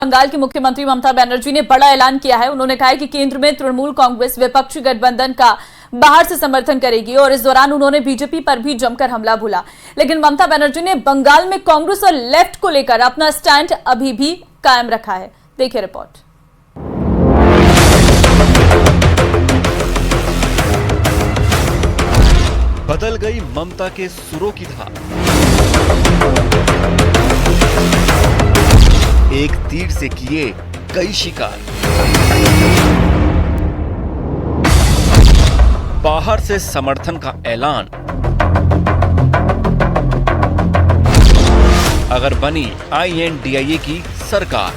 बंगाल की मुख्यमंत्री ममता बनर्जी ने बड़ा ऐलान किया है। उन्होंने कहा है कि केंद्र में तृणमूल कांग्रेस विपक्षी गठबंधन का बाहर से समर्थन करेगी और इस दौरान उन्होंने बीजेपी पर भी जमकर हमला बोला। लेकिन ममता बनर्जी ने बंगाल में कांग्रेस और लेफ्ट को लेकर अपना स्टैंड अभी भी कायम रखा है। देखिए रिपोर्ट। बदल गई ममता के सुरों की धार। एक तीर से किए कई शिकार। बाहर से समर्थन का ऐलान। अगर बनी INDIA की सरकार।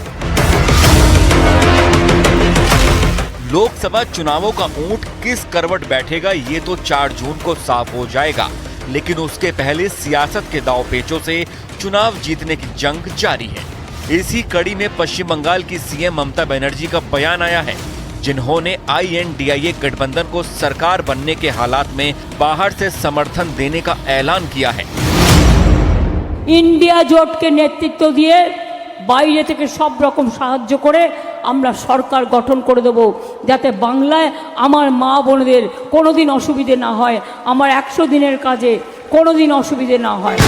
लोकसभा चुनावों का ऊंट किस करवट बैठेगा ये तो 4 जून को साफ हो जाएगा, लेकिन उसके पहले सियासत के दांवपेचों से चुनाव जीतने की जंग जारी है। इसी कड़ी में पश्चिम बंगाल की सीएम ममता बनर्जी का बयान आया है, जिन्होंने INDIA गठबंधन को सरकार बनने के हालात में बाहर से समर्थन देने का ऐलान किया है। इंडिया জোট के नेतृत्व दिए বাইরে থেকে সব রকম সাহায্য করে আমরা সরকার গঠন করে দেব, যাতে বাংলায় আমার মা বোনদের কোনোদিন অসুবিধে না হয়, আমার 100 দিনের কাজে কোনোদিন অসুবিধে না হয়।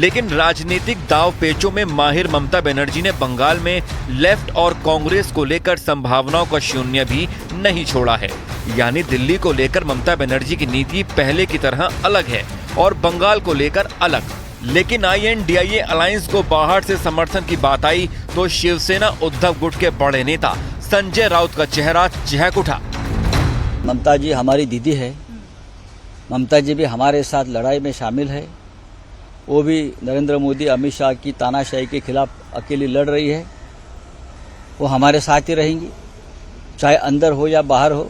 लेकिन राजनीतिक दांवपेचों में माहिर ममता बनर्जी ने बंगाल में लेफ्ट और कांग्रेस को लेकर संभावनाओं का शून्य भी नहीं छोड़ा है। यानी दिल्ली को लेकर ममता बनर्जी की नीति पहले की तरह अलग है और बंगाल को लेकर अलग। लेकिन INDIA अलायंस को बाहर से समर्थन की बात आई तो शिवसेना उद्धव गुट के बड़े नेता संजय राउत का चेहरा चहक उठा। ममता जी हमारी दीदी है, ममता जी भी हमारे साथ लड़ाई में शामिल है। वो भी नरेंद्र मोदी अमित शाह की तानाशाही के खिलाफ अकेली लड़ रही है। वो हमारे साथ ही रहेंगी, चाहे अंदर हो या बाहर हो।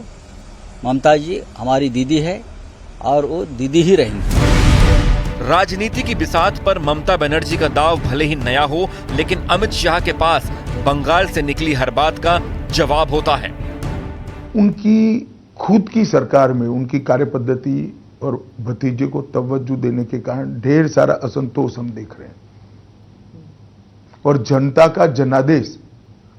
ममता जी हमारी दीदी है और वो दीदी ही रहेंगी। राजनीति की बिसात पर ममता बनर्जी का दाव भले ही नया हो, लेकिन अमित शाह के पास बंगाल से निकली हर बात का जवाब होता है। उनकी खुद की सरकार में उनकी कार्यपद्धति और भतीजे को तवज्जो देने के कारण ढेर सारा असंतोष हम देख रहे हैं और जनता का जनादेश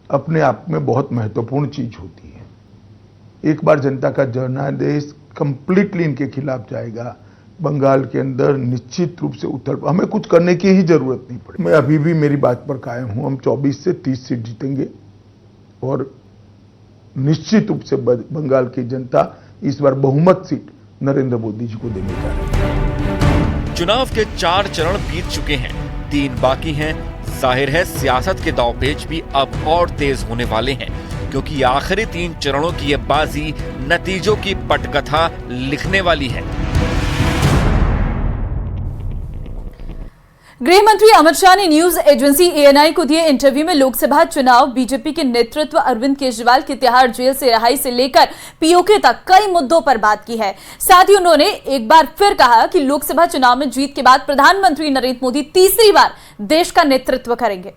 अपने आप में बहुत महत्वपूर्ण चीज होती है। एक बार जनता का जनादेश कंप्लीटली इनके खिलाफ जाएगा, बंगाल के अंदर निश्चित रूप से हमें कुछ करने की ही जरूरत नहीं पड़े। मैं अभी भी मेरी बात पर कायम हूं। हम 24 से 30 सीट जीतेंगे और निश्चित रूप से बंगाल की जनता इस बार बहुमत सीट नरेंद्र मोदी जी को देने जा रही है। चुनाव के 4 चरण बीत चुके हैं, 3 बाकी हैं। जाहिर है सियासत के दांवपेच भी अब और तेज होने वाले हैं, क्योंकि आखिरी 3 चरणों की ये बाजी नतीजों की पटकथा लिखने वाली है। गृह मंत्री अमित शाह ने न्यूज एजेंसी ANI को दिए इंटरव्यू में लोकसभा चुनाव, बीजेपी के नेतृत्व, अरविंद केजरीवाल की तिहाड़ जेल से रिहाई से लेकर POK तक कई मुद्दों पर बात की है। साथ ही उन्होंने एक बार फिर कहा कि लोकसभा चुनाव में जीत के बाद प्रधानमंत्री नरेंद्र मोदी तीसरी बार देश का नेतृत्व करेंगे।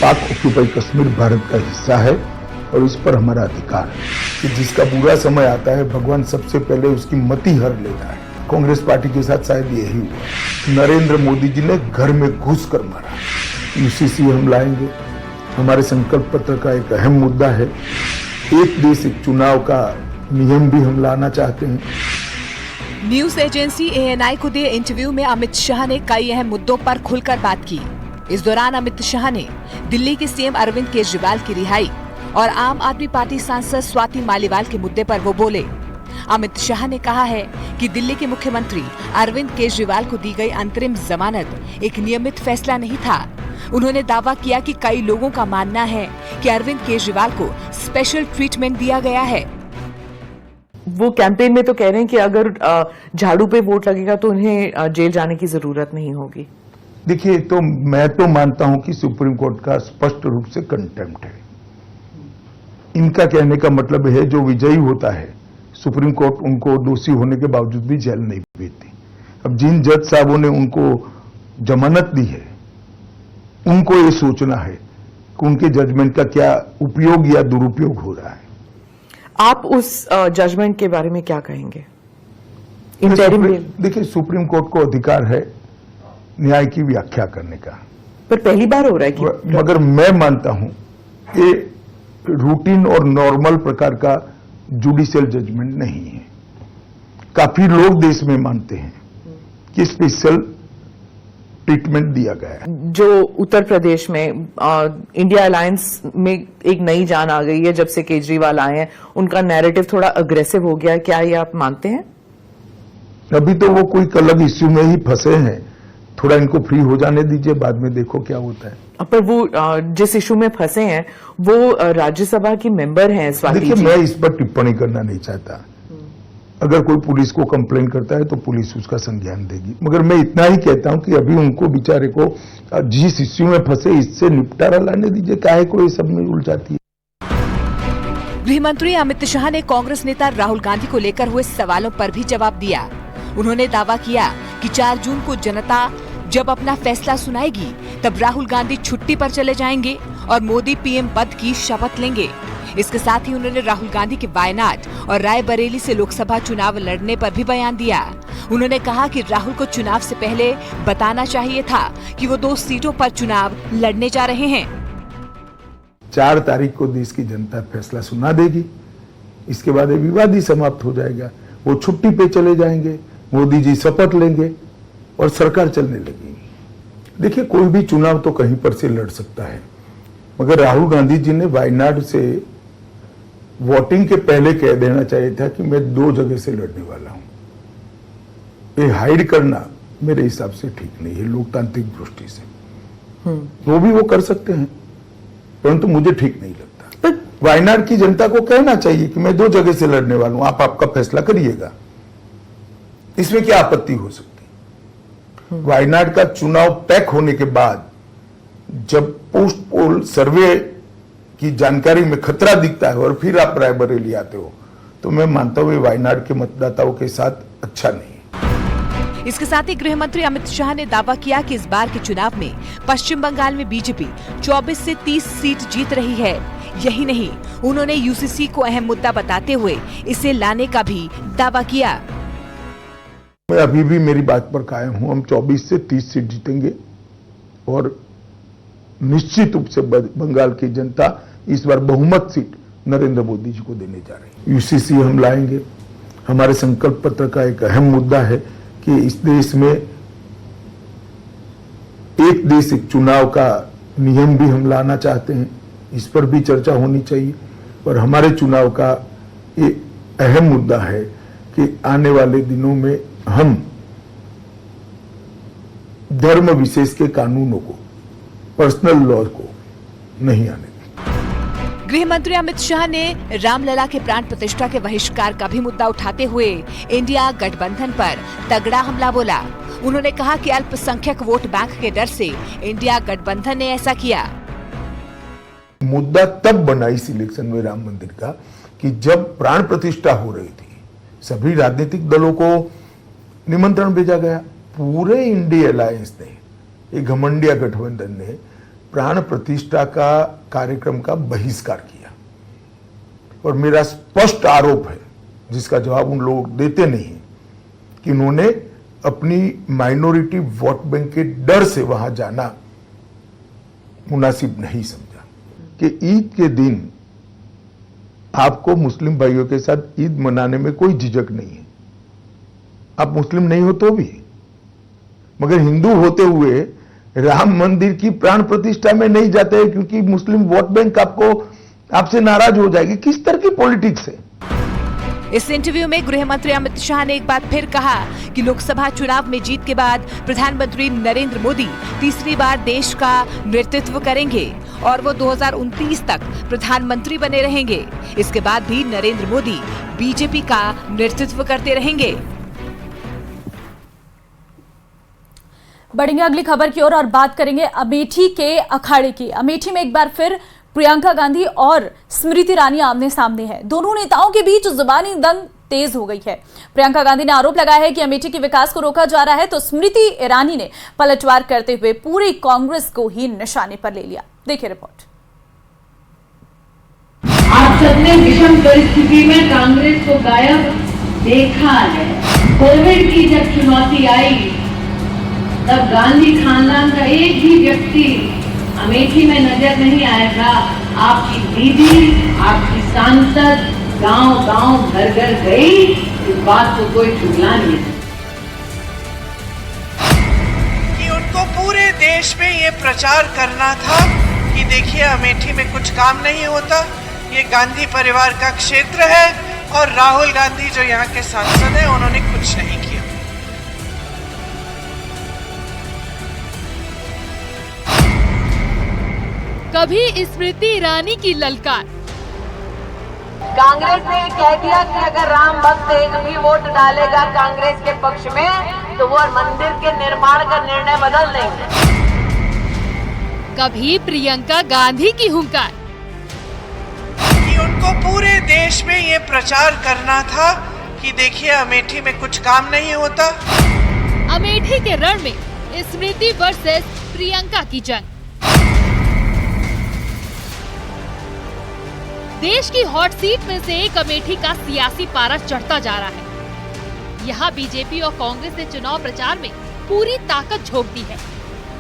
पाक ऑक्यूपाई कश्मीर भारत का हिस्सा है और इस पर हमारा अधिकार है कि जिसका बुरा समय आता है भगवान सबसे पहले उसकी मति हर लेता है। कांग्रेस पार्टी के साथ शायद यही हुआ। नरेंद्र मोदी जी ने घर में घुसकर मारा। UCC हम लाएंगे। हमारे संकल्प पत्र का एक अहम मुद्दा है, एक देश एक चुनाव का नियम भी हम लाना चाहते हैं। न्यूज एजेंसी ANI को दिए इंटरव्यू में अमित शाह ने कई अहम मुद्दों पर खुलकर बात की। इस दौरान अमित शाह ने दिल्ली के CM अरविंद केजरीवाल की रिहाई और आम आदमी पार्टी सांसद स्वाति मालीवाल के मुद्दे पर वो बोले। अमित शाह ने कहा है कि दिल्ली के मुख्यमंत्री अरविंद केजरीवाल को दी गई अंतरिम जमानत एक नियमित फैसला नहीं था। उन्होंने दावा किया कि कई लोगों का मानना है कि अरविंद केजरीवाल को स्पेशल ट्रीटमेंट दिया गया है। वो कैंपेन में तो कह रहे हैं कि अगर झाड़ू पे वोट लगेगा तो उन्हें जेल जाने की जरूरत नहीं होगी। देखिए, तो मैं तो मानता हूं कि सुप्रीम कोर्ट का स्पष्ट रूप से कंटेम्प्ट है। इनका कहने का मतलब है जो विजयी होता है सुप्रीम कोर्ट उनको दोषी होने के बावजूद भी जेल नहीं भेजती। अब जिन जज साहबों ने उनको जमानत दी है उनको ये सोचना है कि उनके जजमेंट का क्या उपयोग या दुरुपयोग हो रहा है। आप उस जजमेंट के बारे में क्या कहेंगे? इंटरिम बेल, देखिए, सुप्रीम कोर्ट को अधिकार है न्याय की व्याख्या करने का, पर पहली बार हो रहा है कि मगर मैं मानता हूं ये रूटीन और नॉर्मल प्रकार का जुडिशियल जजमेंट नहीं है। काफी लोग देश में मानते हैं कि स्पेशल ट्रीटमेंट दिया गया है। जो उत्तर प्रदेश में इंडिया अलायंस में एक नई जान आ गई है जब से केजरीवाल आए हैं, उनका नैरेटिव थोड़ा अग्रेसिव हो गया है, क्या ये आप मानते हैं? अभी तो वो कोई अलग इश्यू में ही फंसे हैं, थोड़ा इनको फ्री हो जाने दीजिए, बाद में देखो क्या होता है। पर वो जिस इशू में फंसे हैं वो राज्यसभा की मेंबर हैं स्वाति देखिए, जी। मैं इस पर टिप्पणी करना नहीं चाहता। अगर कोई पुलिस को कंप्लेन करता है तो पुलिस उसका संज्ञान देगी, मगर मैं इतना ही कहता हूं कि अभी उनको बेचारे को जिस इश्यू में फंसे इससे निपटारा लाने दीजिए, काहे को ये सब में उलझाती है। गृह मंत्री अमित शाह ने कांग्रेस नेता राहुल गांधी को लेकर हुए सवालों पर भी जवाब दिया। उन्होंने दावा किया कि 4 जून को जनता जब अपना फैसला सुनाएगी तब राहुल गांधी छुट्टी पर चले जाएंगे और मोदी पीएम पद की शपथ लेंगे। इसके साथ ही उन्होंने राहुल गांधी के वायनाड और रायबरेली से लोकसभा चुनाव लड़ने पर भी बयान दिया। उन्होंने कहा कि राहुल को चुनाव से पहले बताना चाहिए था कि वो 2 सीटों पर चुनाव लड़ने जा रहे हैं। 4 तारीख को देश की जनता फैसला सुना देगी, इसके बाद ये विवाद ही समाप्त हो जाएगा। वो छुट्टी पे चले जाएंगे, मोदी जी शपथ लेंगे और सरकार चलने लगेगी। देखिए, कोई भी चुनाव तो कहीं पर से लड़ सकता है, मगर राहुल गांधी जी ने वायनाड से वोटिंग के पहले कह देना चाहिए था कि मैं 2 जगह से लड़ने वाला हूं। ये हाइड करना मेरे हिसाब से ठीक नहीं है लोकतांत्रिक दृष्टि से। वो भी वो कर सकते हैं, परंतु मुझे ठीक नहीं लगता। वायनाड की जनता को कहना चाहिए कि मैं 2 जगह से लड़ने वाला हूं, आप आपका फैसला करिएगा, इसमें क्या आपत्ति हो सकती? वायनाड का चुनाव पैक होने के बाद जब पोस्ट पोल सर्वे की जानकारी में खतरा दिखता है और फिर आप रायबरेली आते हो, तो मैं मानता हूं वायनाड के मतदाताओं के साथ अच्छा नहीं है। इसके साथ ही गृह मंत्री अमित शाह ने दावा किया कि इस बार के चुनाव में पश्चिम बंगाल में बीजेपी 24 से 30 सीट जीत रही है। यही नहीं, उन्होंने यूसीसी को अहम मुद्दा बताते हुए इसे लाने का भी दावा किया। मैं अभी भी मेरी बात पर कायम हूं, हम 24 से 30 सीट जीतेंगे और निश्चित रूप से बंगाल की जनता इस बार बहुमत सीट नरेंद्र मोदी जी को देने जा रही है। यूसीसी हम लाएंगे। हमारे संकल्प पत्र का एक अहम मुद्दा है कि इस देश में एक देश एक चुनाव का नियम भी हम लाना चाहते हैं, इस पर भी चर्चा होनी चाहिए। और हमारे चुनाव का ये अहम मुद्दा है कि आने वाले दिनों में हम धर्म विशेष के कानूनों को, पर्सनल लॉ को नहीं आने दें। गृह मंत्री अमित शाह ने रामलला के प्राण प्रतिष्ठा के बहिष्कार का भी मुद्दा उठाते हुए इंडिया गठबंधन पर तगड़ा हमला बोला। उन्होंने कहा कि अल्पसंख्यक वोट बैंक के डर से इंडिया गठबंधन ने ऐसा किया। मुद्दा तब बना इस इलेक्शन में राम मंदिर का कि जब प्राण प्रतिष्ठा हो रही थी, सभी राजनीतिक दलों को निमंत्रण भेजा गया। पूरे इंडिया अलायंस ने, एक घमंडिया गठबंधन ने प्राण प्रतिष्ठा का कार्यक्रम का बहिष्कार किया। और मेरा स्पष्ट आरोप है, जिसका जवाब उन लोग देते नहीं है, कि उन्होंने अपनी माइनॉरिटी वोट बैंक के डर से वहां जाना मुनासिब नहीं समझा। कि ईद के दिन आपको मुस्लिम भाइयों के साथ ईद मनाने में कोई झिझक नहीं है, आप मुस्लिम नहीं हो तो भी, मगर हिंदू होते हुए राम मंदिर की प्राण प्रतिष्ठा में नहीं जाते हैं क्योंकि मुस्लिम वोट बैंक आपसे नाराज हो जाएगी। किस तरह की पॉलिटिक्स है? इस इंटरव्यू में गृह मंत्री अमित शाह ने एक बार फिर कहा कि लोकसभा चुनाव में जीत के बाद प्रधानमंत्री नरेंद्र मोदी तीसरी बार देश का नेतृत्व करेंगे और वो 2029 तक प्रधानमंत्री बने रहेंगे। इसके बाद भी नरेंद्र मोदी बीजेपी का नेतृत्व करते रहेंगे। बढ़ेंगे अगली खबर की ओर और बात करेंगे अमेठी के अखाड़े की। अमेठी में एक बार फिर प्रियंका गांधी और स्मृति ईरानी आमने सामने है। दोनों नेताओं के बीच जुबानी जंग तेज हो गई है। प्रियंका गांधी ने आरोप लगाया है कि अमेठी के विकास को रोका जा रहा है, तो स्मृति ईरानी ने पलटवार करते हुए पूरी कांग्रेस को ही निशाने पर ले लिया। देखिए रिपोर्ट। आप सबने विषम परिस्थिति में कांग्रेस को गायब देखा है। कोविड की जब चुनौती आई तब गांधी खानदान का एक ही व्यक्ति अमेठी में नजर नहीं आया था। आपकी दीदी, आपकी सांसद गांव-गांव, घर-घर गई, इस बात को कोई ठुकरा नहीं है। कि उनको पूरे देश में ये प्रचार करना था कि देखिए अमेठी में कुछ काम नहीं होता, ये गांधी परिवार का क्षेत्र है और राहुल गांधी जो यहाँ के सांसद हैं उन्होंने कुछ नहीं किया। कभी स्मृति ईरानी की ललकार, कांग्रेस ने कह दिया कि अगर राम भक्त एक भी वोट डालेगा कांग्रेस के पक्ष में तो वो मंदिर के निर्माण का निर्णय बदल देंगे। कभी प्रियंका गांधी की हुंकार, कि उनको पूरे देश में ये प्रचार करना था कि देखिए अमेठी में कुछ काम नहीं होता। अमेठी के रण में स्मृति वर्सेस प्रियंका की जंग। देश की हॉट सीट में से एक अमेठी का सियासी पारा चढ़ता जा रहा है। यहाँ बीजेपी और कांग्रेस ने चुनाव प्रचार में पूरी ताकत झोंक दी है।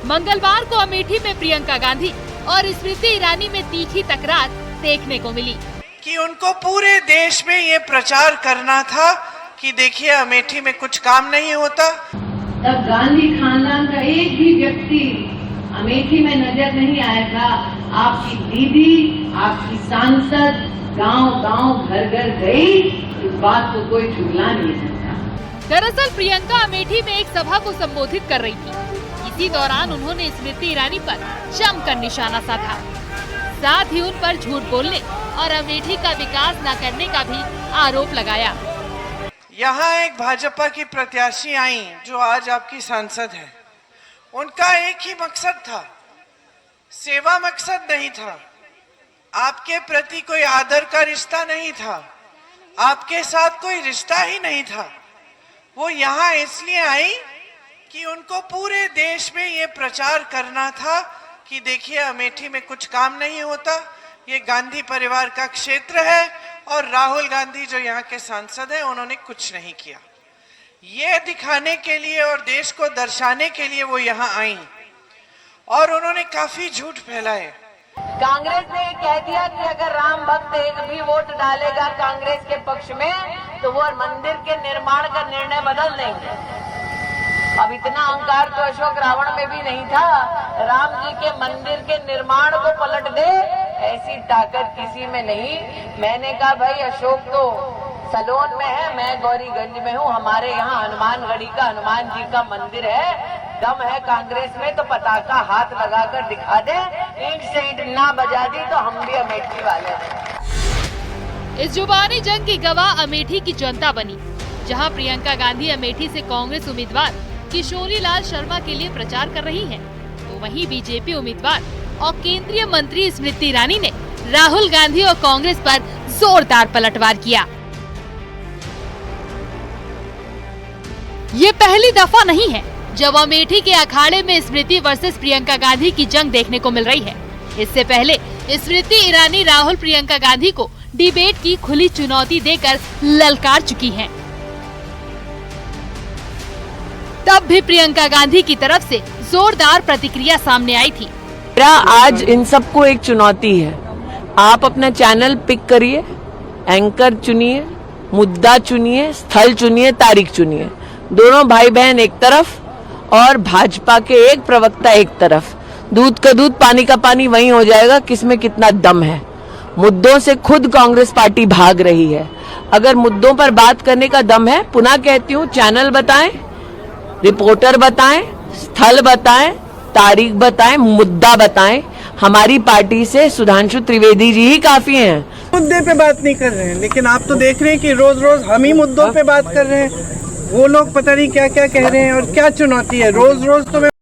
मंगलवार को अमेठी में प्रियंका गांधी और स्मृति ईरानी में तीखी टकरार देखने को मिली। कि उनको पूरे देश में ये प्रचार करना था कि देखिए अमेठी में कुछ काम नहीं होता। तब गांधी खानदान का एक भी व्यक्ति अमेठी में नजर नहीं आया था। आपकी दीदी, आपकी सांसद गांव-गांव, घर-घर गई, इस बात को कोई ठुकरा नहीं सकता। दरअसल प्रियंका अमेठी में एक सभा को संबोधित कर रही थी। इसी दौरान उन्होंने स्मृति ईरानी पर जमकर निशाना साधा, साथ ही उन पर झूठ बोलने और अमेठी का विकास न करने का भी आरोप लगाया। यहाँ एक भाजपा की प्रत्याशी आई जो आज आपकी सांसद है, उनका एक ही मकसद था, सेवा मकसद नहीं था, आपके प्रति कोई आदर का रिश्ता नहीं था, आपके साथ कोई रिश्ता ही नहीं था। वो यहाँ इसलिए आई कि उनको पूरे देश में ये प्रचार करना था कि देखिए अमेठी में कुछ काम नहीं होता, ये गांधी परिवार का क्षेत्र है और राहुल गांधी जो यहाँ के सांसद हैं उन्होंने कुछ नहीं किया। ये दिखाने के लिए और देश को दर्शाने के लिए वो यहाँ आई और उन्होंने काफी झूठ फैलाए। कांग्रेस ने कह दिया कि अगर राम भक्त एक भी वोट डालेगा कांग्रेस के पक्ष में तो वो मंदिर के निर्माण का निर्णय बदल देंगे। अब इतना अहंकार तो अशोक रावण में भी नहीं था, राम जी के मंदिर के निर्माण को पलट दे, ऐसी ताकत किसी में नहीं। मैंने कहा भाई अशोक तो सलोन में है, मैं गौरीगंज में हूँ, हमारे यहाँ हनुमानगढ़ी का हनुमान जी का मंदिर है, दम है कांग्रेस में तो पताका हाथ लगाकर दिखा दे, ईंट से ईंट ना बजा दी तो हम भी अमेठी वाले हैं। इस जुबानी जंग की गवाह अमेठी की जनता बनी, जहां प्रियंका गांधी अमेठी से कांग्रेस उम्मीदवार किशोरी लाल शर्मा के लिए प्रचार कर रही हैं, तो वहीं बीजेपी उम्मीदवार और केंद्रीय मंत्री स्मृति ईरानी ने राहुल गांधी और कांग्रेस पर जोरदार पलटवार किया। ये पहली दफा नहीं है जब अमेठी के अखाड़े में स्मृति वर्सेस प्रियंका गांधी की जंग देखने को मिल रही है। इससे पहले स्मृति ईरानी राहुल प्रियंका गांधी को डिबेट की खुली चुनौती देकर ललकार चुकी हैं। तब भी प्रियंका गांधी की तरफ से जोरदार प्रतिक्रिया सामने आई थी। मेरा आज इन सबको एक चुनौती है, आप अपना चैनल पिक करिए, एंकर चुनिए, मुद्दा चुनिए, स्थल चुनिए, तारीख चुनिए, दोनों भाई बहन एक तरफ और भाजपा के एक प्रवक्ता एक तरफ। दूध का दूध पानी का पानी वही हो जाएगा किसमें कितना दम है। मुद्दों से खुद कांग्रेस पार्टी भाग रही है। अगर मुद्दों पर बात करने का दम है, पुनः कहती हूँ, चैनल बताएं, रिपोर्टर बताएं, स्थल बताएं, तारीख बताएं, मुद्दा बताएं। हमारी पार्टी से सुधांशु त्रिवेदी जी ही काफी हैं। मुद्दे पे बात नहीं कर रहे हैं, लेकिन आप तो देख रहे हैं कि रोज रोज हम ही मुद्दों पे बात कर रहे हैं। वो लोग पता नहीं क्या क्या कह रहे हैं और क्या चुनौती है। रोज रोज तो